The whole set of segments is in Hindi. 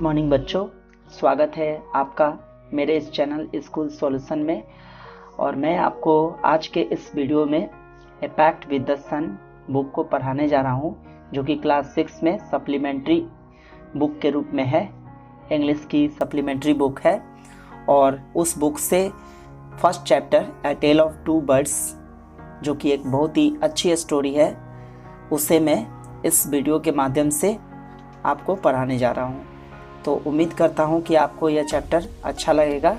गुड मॉर्निंग बच्चों, स्वागत है आपका मेरे इस चैनल स्कूल सॉल्यूशन में। और मैं आपको आज के इस वीडियो में a pact with the sun book को पढ़ाने जा रहा हूँ, जो कि क्लास 6 में सप्लीमेंट्री बुक के रूप में है। इंग्लिश की सप्लीमेंट्री बुक है और उस बुक से first chapter a tale of two birds, जो कि एक बहुत ही अच्छी स्टोरी है, उसे मैं इस वीडियो के माध्यम से आपको पढ़ाने जा रहा हूँ। तो उम्मीद करता हूँ कि आपको यह चैप्टर अच्छा लगेगा,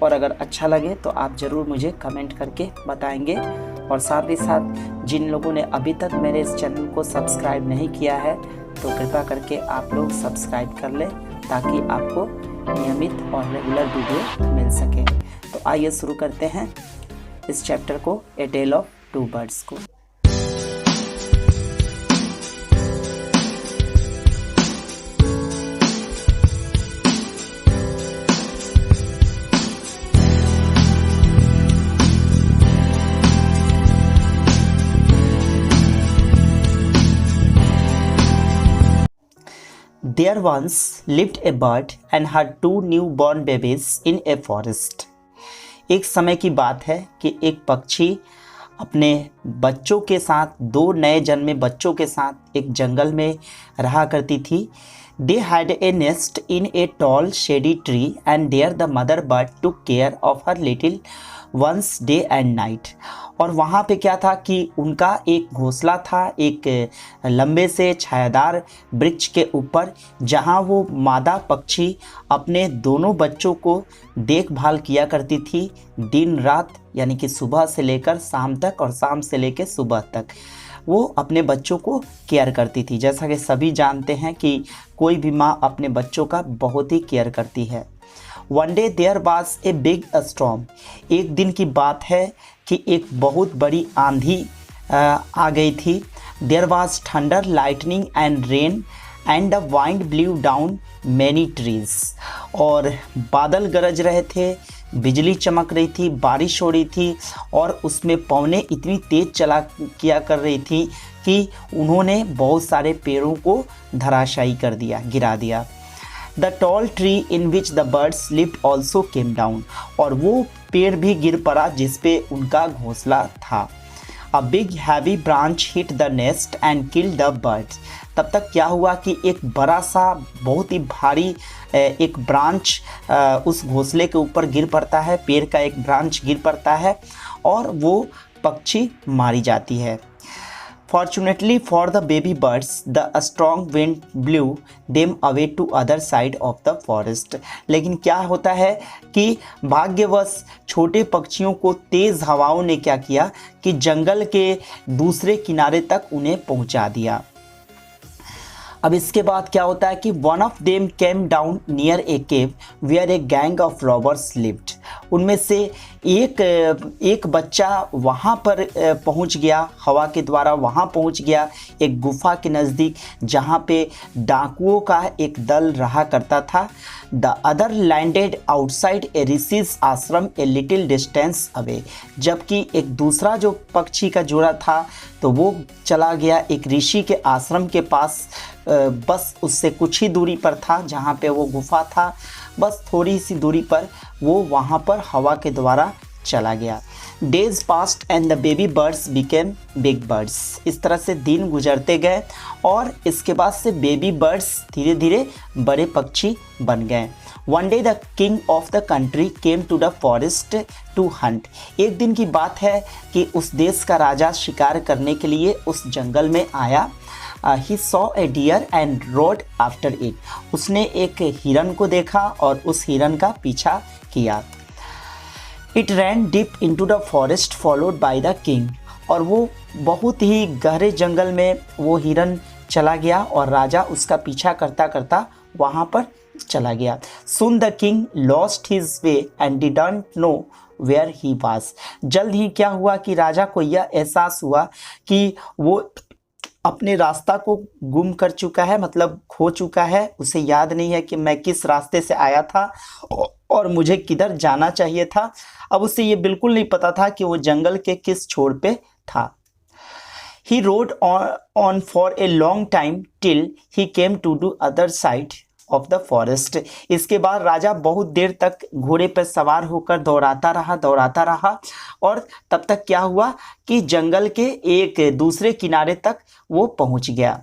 और अगर अच्छा लगे तो आप ज़रूर मुझे कमेंट करके बताएंगे। और साथ ही साथ जिन लोगों ने अभी तक मेरे इस चैनल को सब्सक्राइब नहीं किया है तो कृपया करके आप लोग सब्सक्राइब कर लें, ताकि आपको नियमित और रेगुलर वीडियो मिल सके। तो आइए शुरू करते हैं इस चैप्टर को, ए टेल ऑफ टू बर्ड्स को। There once lived a bird and her two newborn babies in a forest. एक समय की बात है कि एक पक्षी अपने बच्चों के साथ, दो नए जन्मे बच्चों के साथ एक जंगल में रहा करती थी। They had a nest in a tall shady tree and there the mother bird took care of her little ones day and night. और वहाँ पे क्या था कि उनका एक घोंसला था एक लंबे से छायादार वृक्ष के ऊपर, जहाँ वो मादा पक्षी अपने दोनों बच्चों को देखभाल किया करती थी दिन रात, यानी कि सुबह से लेकर शाम तक और शाम से लेकर सुबह तक वो अपने बच्चों को केयर करती थी। जैसा कि सभी जानते हैं कि कोई भी माँ अपने बच्चों का बहुत ही केयर करती है। One day there was a big storm. एक दिन की बात है कि एक बहुत बड़ी आंधी आ गई थी। There was thunder, lightning and rain and the wind blew down many trees. और बादल गरज रहे थे, बिजली चमक रही थी, बारिश हो रही थी, और उसमें पवनें इतनी तेज चला किया कर रही थी कि उन्होंने बहुत सारे पेड़ों को धराशायी कर दिया, गिरा दिया। The tall tree in which the birds lived also came down. और वो पेड़ भी गिर पड़ा जिस पे उनका घोंसला था। A big heavy branch hit the nest and killed the birds. तब तक क्या हुआ कि एक बड़ा सा बहुत ही भारी एक ब्रांच उस घोंसले के ऊपर गिर पड़ता है, पेड़ का एक ब्रांच गिर पड़ता है और वो पक्षी मारी जाती है। Fortunately for the baby birds, the strong wind blew them away to other side of the forest. लेकिन क्या होता है कि भाग्यवश छोटे पक्षियों को तेज़ हवाओं ने क्या किया कि जंगल के दूसरे किनारे तक उन्हें पहुंचा दिया। अब इसके बाद क्या होता है कि one of them came down near a cave where a gang of robbers lived. उनमें से एक बच्चा वहाँ पर पहुँच गया, हवा के द्वारा वहाँ पहुँच गया एक गुफा के नज़दीक, जहाँ पे डाकुओं का एक दल रहा करता था। द अदर लैंडेड आउटसाइड ए ऋषिज आश्रम ए लिटिल डिस्टेंस अवे। जबकि एक दूसरा जो पक्षी का जोड़ा था तो वो चला गया एक ऋषि के आश्रम के पास, बस उससे कुछ ही दूरी पर था जहाँ पे वो गुफा था, बस थोड़ी सी दूरी पर वो वहाँ पर हवा के द्वारा चला गया। Days past and the baby birds became big birds. इस तरह से दिन गुजरते गए और इसके बाद से बेबी बर्ड्स धीरे धीरे बड़े पक्षी बन गए। One day the king of the country came to the forest to hunt. एक दिन की बात है कि उस देश का राजा शिकार करने के लिए उस जंगल में आया। He saw a deer and rode after it. उसने एक हिरन को देखा और उस हिरन का पीछा किया। It ran deep into the forest followed by the king. और वो बहुत ही गहरे जंगल में वो हिरन चला गया और राजा उसका पीछा करता करता वहाँ पर चला गया। Soon the king lost his way and didn't know where he was. जल्द ही क्या हुआ कि राजा को यह एहसास हुआ कि वो अपने रास्ता को गुम कर चुका है, मतलब खो चुका है। उसे याद नहीं है कि मैं किस रास्ते से आया था और मुझे किधर जाना चाहिए था। अब उसे ये बिल्कुल नहीं पता था कि वो जंगल के किस छोर पे था। He rode on for a long time till he came to the other side of the forest. इसके बाद राजा बहुत देर तक घोड़े पर सवार होकर दौड़ाता रहा और तब तक क्या हुआ कि जंगल के एक दूसरे किनारे तक वो पहुंच गया।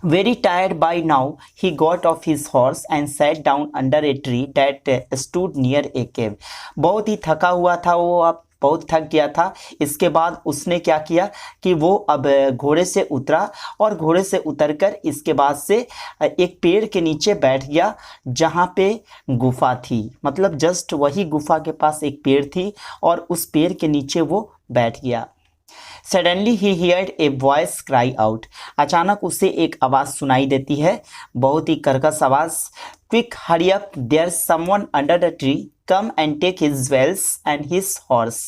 Very tired by now, he got off his horse and sat down under a tree that stood near a cave. बहुत ही थका हुआ था वो, अब बहुत थक गया था। इसके बाद उसने क्या किया कि वो अब घोड़े से उतरा और घोड़े से उतरकर इसके बाद से एक पेड़ के नीचे बैठ गया जहाँ पे गुफा थी। मतलब जस्ट वही गुफा के पास एक पेड़ थी और उस पेड़ के नीचे वो बैठ गया। Suddenly he heard a voice cry out. अचानक उसे एक आवाज़ सुनाई देती है, बहुत ही कर्कश आवाज़। Quick, hurry up, there's someone under the tree. Come and take his jewels and his horse.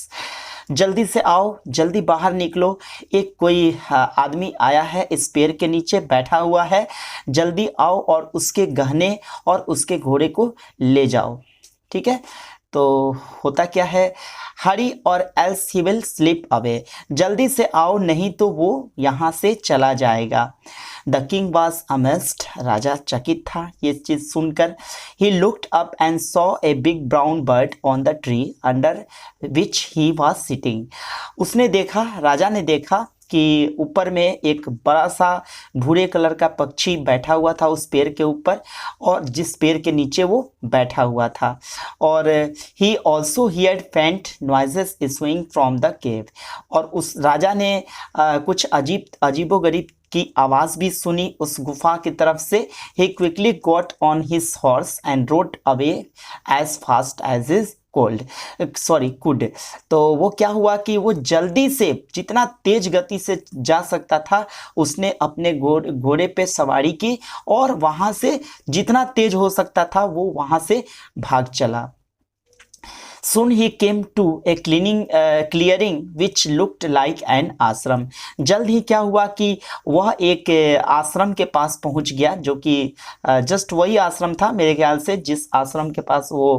जल्दी से आओ, जल्दी बाहर निकलो, एक कोई आदमी आया है, इस पेड़ के नीचे बैठा हुआ है, जल्दी आओ और उसके गहने और उसके घोड़े को ले जाओ। ठीक है, तो होता क्या है, हरी और else he will slip away, जल्दी से आओ नहीं तो वो यहाँ से चला जाएगा। द किंग वॉज अमेज्ड, राजा चकित था ये चीज़ सुनकर। He looked up and saw a big brown bird on the tree under which he was sitting. उसने देखा, राजा ने देखा कि ऊपर में एक बड़ा सा भूरे कलर का पक्षी बैठा हुआ था उस पेड़ के ऊपर, और जिस पेड़ के नीचे वो बैठा हुआ था। और ही ऑल्सो हियर्ड फेंट noises issuing from the cave, और उस राजा ने कुछ अजीबोगरीब की आवाज़ भी सुनी उस गुफा की तरफ से। He quickly got on his horse and rode away as fast as he could. तो वो क्या हुआ कि वो जल्दी से, जितना तेज गति से जा सकता था, उसने अपने घोड़े पे सवारी की और वहाँ से जितना तेज हो सकता था वो वहाँ से भाग चला। Soon he came to a clearing which looked like an ashram. जल्द ही क्या हुआ कि वह एक आश्रम के पास पहुंच गया, जो कि जस्ट वही आश्रम था मेरे ख्याल से जिस आश्रम के पास वो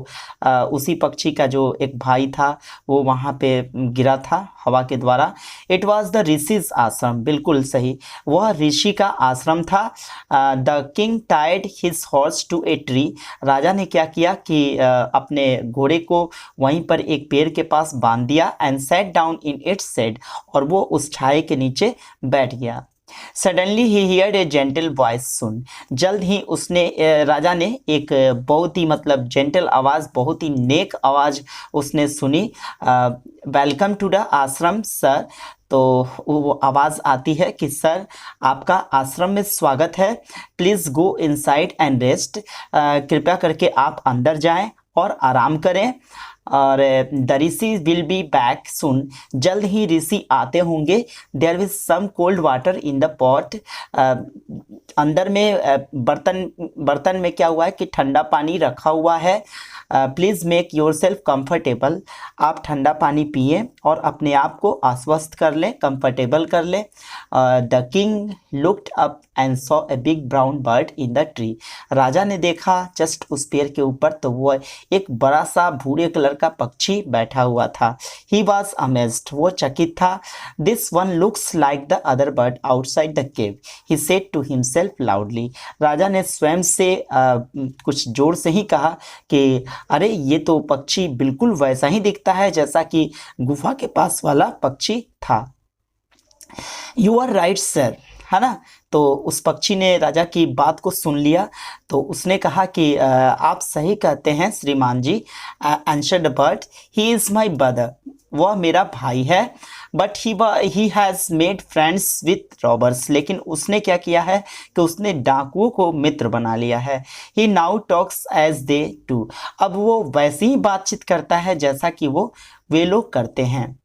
उसी पक्षी का जो एक भाई था वो वहाँ पे गिरा था हवा के द्वारा। इट वॉज द ऋषिज आश्रम, बिल्कुल सही, वह ऋषि का आश्रम था। The king tied his horse to a tree, राजा ने क्या किया कि अपने घोड़े को वहीं पर एक पेड़ के पास बांध दिया। And sat down in its shade, और वो उस छाए के नीचे बैठ गया। Suddenly he heard a gentle voice soon, जल्द ही उसने राजा ने एक बहुत ही मतलब जेंटल आवाज़, बहुत ही नेक आवाज़ उसने सुनी। वेलकम टू द आश्रम सर, तो वो आवाज़ आती है कि सर आपका आश्रम में स्वागत है। Please go inside and rest, कृपया करके आप अंदर जाएं और आराम करें। और the rishi will be back soon, जल्द ही ऋषि आते होंगे। There is some cold water in the pot, अंदर में बर्तन में क्या हुआ है कि ठंडा पानी रखा हुआ है। Please make your self comfortable, आप ठंडा पानी पिए और अपने आप को आश्वस्त कर लें, कंफर्टेबल कर लें। The king looked up and saw a big brown bird in the tree, राजा ने देखा जस्ट उस पेड़ के ऊपर तो वो एक बड़ा सा भूरे कलर का पक्षी बैठा हुआ था। ही वॉज अमेज्ड, वो चकित था। This one looks like the other bird outside the cave, he said to himself loudly, राजा ने स्वयं से कुछ जोर से ही कहा कि अरे ये तो पक्षी बिल्कुल वैसा ही दिखता है जैसा कि गुफा के पास वाला पक्षी था। यू आर राइट सर, है ना। तो उस पक्षी ने राजा की बात को सुन लिया, तो उसने कहा कि आप सही कहते हैं श्रीमान जी। Answered the bird, he is my brother, वह मेरा भाई है। But he has made friends with robbers, लेकिन उसने क्या किया है कि उसने डाकुओं को मित्र बना लिया है। He now talks as they do, अब वो वैसी ही बातचीत करता है जैसा कि वे लोग करते हैं।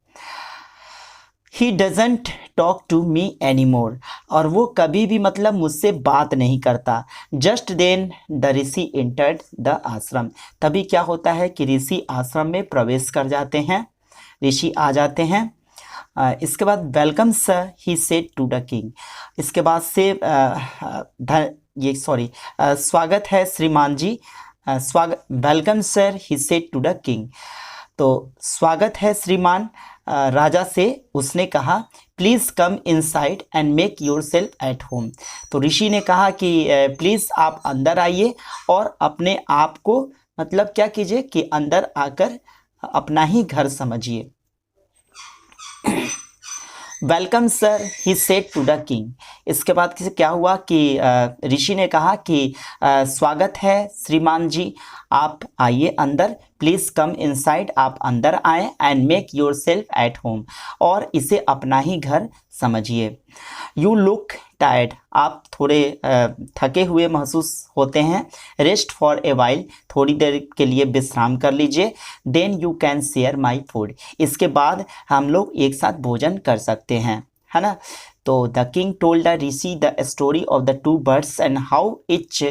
He doesn't talk to me any more, और वो कभी भी मतलब मुझसे बात नहीं करता। Just then the rishi entered the ashram, तभी क्या होता है कि ऋषि आश्रम में प्रवेश कर जाते हैं, ऋषि आ जाते हैं। इसके बाद welcome sir he said to the king, इसके बाद से स्वागत है श्रीमान जी, स्वागत, welcome sir he said to the king, तो स्वागत है श्रीमान, राजा से उसने कहा। Please come inside and make yourself at home. तो ऋषि ने कहा कि प्लीज़ आप अंदर आइए और अपने आप को मतलब क्या कीजिए कि अंदर आकर अपना ही घर समझिए। Welcome sir he said to the king. इसके बाद क्या हुआ कि ऋषि ने कहा कि स्वागत है श्रीमान जी, आप आइए अंदर, प्लीज़ कम इनसाइड, आप अंदर आएँ, and make yourself at home, और इसे अपना ही घर समझिए। यू लुक टायर्ड, आप थोड़े थके हुए महसूस होते हैं। रेस्ट फॉर ए वाइल, थोड़ी देर के लिए विश्राम कर लीजिए। Then you can share my food, इसके बाद हम लोग एक साथ भोजन कर सकते हैं, है ना। तो the king told the Rishi the story of the two birds and how etch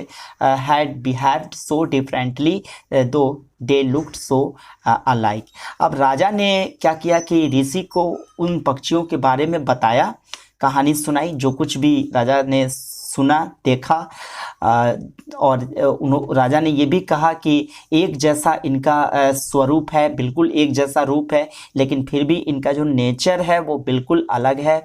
had behaved so differently दो दे लुक्ड सो अलाइक। अब राजा ने क्या किया कि ऋषि को उन पक्षियों के बारे में बताया, कहानी सुनाई, जो कुछ भी राजा ने सुना देखा, और राजा ने ये भी कहा कि एक जैसा इनका स्वरूप है, बिल्कुल एक जैसा रूप है, लेकिन फिर भी इनका जो नेचर है वो बिल्कुल अलग है।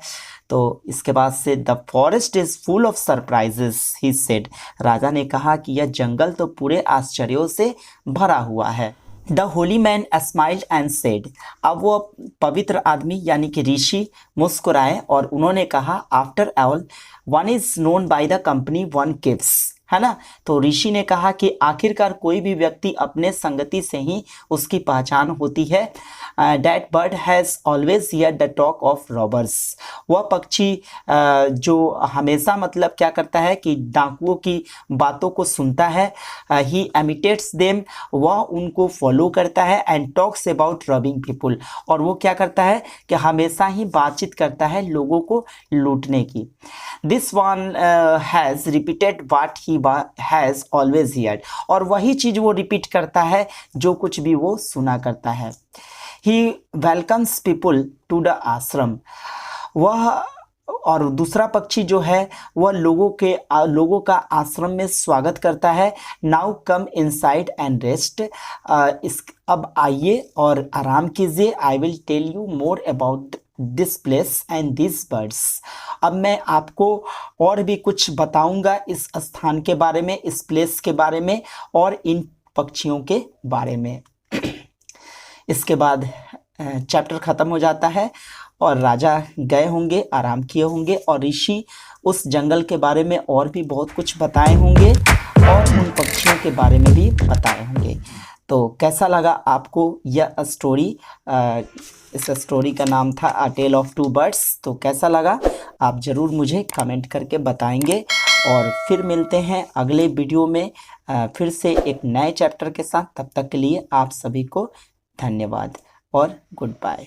तो इसके बाद से the forest is full of surprises he said, राजा ने कहा कि यह जंगल तो पूरे आश्चर्यों से भरा हुआ है। The Holi man smiled and said, अब वो पवित्र आदमी यानी कि ऋषि मुस्कुराए और उन्होंने कहा, after all one is known by the company one keeps, है ना। तो ऋषि ने कहा कि आखिरकार कोई भी व्यक्ति अपने संगति से ही उसकी पहचान होती है। That bird has always here the talk of robbers, वह पक्षी जो हमेशा मतलब क्या करता है कि डाकुओं की बातों को सुनता है। ही इमिटेट्स देम, वह उनको फॉलो करता है। And talks about robbing people, और वो क्या करता है कि हमेशा ही बातचीत करता है लोगों को लूटने की। This one has repeated what he has always heard, और वही चीज़ वो रिपीट करता है जो कुछ भी वो सुना करता है। ही वेलकम्स पीपुल टू द आश्रम, वह और दूसरा पक्षी जो है वह लोगों का आश्रम में स्वागत करता है। Now come inside and rest, अब आइए और आराम कीजिए। I will tell you more about this place and this birds, अब मैं आपको और भी कुछ बताऊंगा इस स्थान के बारे में, इस प्लेस के बारे में और इन पक्षियों के बारे में। इसके बाद चैप्टर ख़त्म हो जाता है और राजा गए होंगे, आराम किए होंगे, और ऋषि उस जंगल के बारे में और भी बहुत कुछ बताए होंगे और उन पक्षियों के बारे में भी बताए होंगे। तो कैसा लगा आपको यह स्टोरी? इस स्टोरी का नाम था अ टेल ऑफ टू बर्ड्स। तो कैसा लगा आप ज़रूर मुझे कमेंट करके बताएंगे, और फिर मिलते हैं अगले वीडियो में फिर से एक नए चैप्टर के साथ। तब तक के लिए आप सभी को धन्यवाद और गुड बाय।